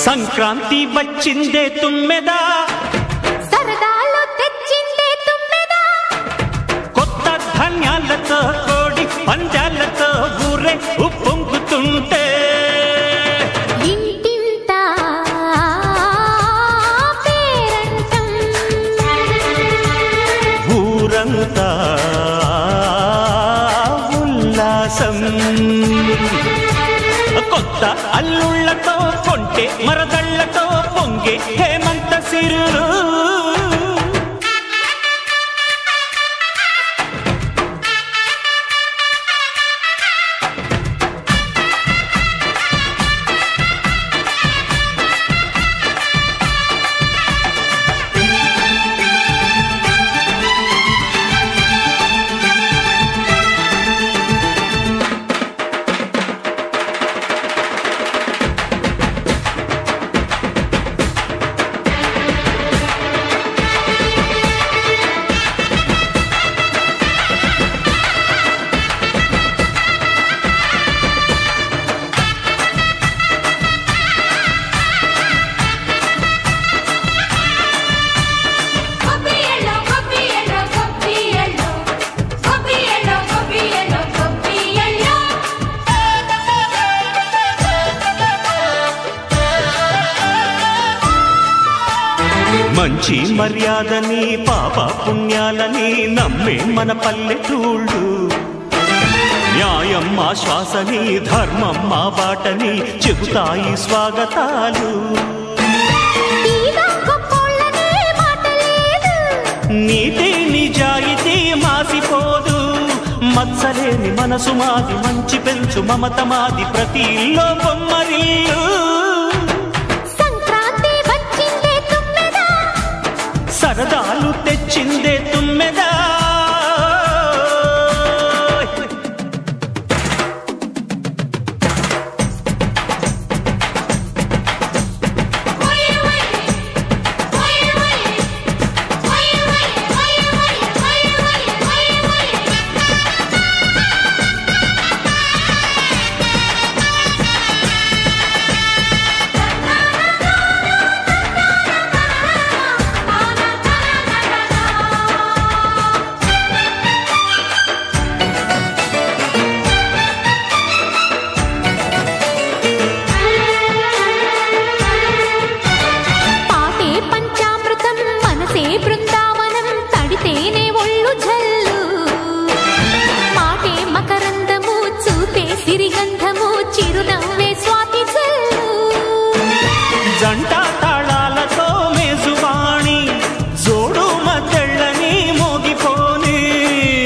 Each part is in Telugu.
సంక్రాంతి వచ్చిందే తుమ్మెదా సరదాలు తెచ్చిందే తుమ్మెదా కొత్త ధాన్యాలతో కోడి పంజాలతో ఊరే ఉప్పొంగుతుంటే ఇంటింటా పేరంటం ఊరంతా ఉల్లాసం కొత్త అల్లుళ్లతో కొంటే మరదళ్లతో పొంగే హేమంత సిరులు మంచి మర్యాదని పాప పుణ్యాలని నమ్మే మన పల్లెటూళ్ళు న్యాయం మా శ్వాసని ధర్మం మా బాటని చెబుతాయి స్వాగతాలు నీతి నిజాయితీ మాసిపోదు మత్సలేని మనసు మాది మంచి పెంచు మమత మాది ప్రతి ఇల్లో బొమ్మరిల్లు సరదాలు తెచ్చిందే తుమ్మెదా బృందావనం తడితేనే ఒళ్ళు జల్లు మాటే మకరందము చూపే సిరిగంధము చిరునవ్వే స్వాతి జల్లు జంట తాళాలతో మేజువాణి జోడు మద్దెళ్ళని మోగిపోని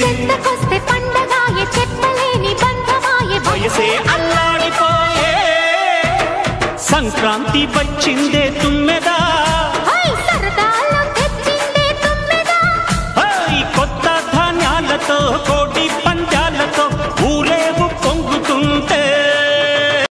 చెత్తకొస్తే పండగాయే చెప్పలేని బంధమాయే వయసే అల్లాడిపోయే సంక్రాంతి వచ్చిందే తుమ్మెదా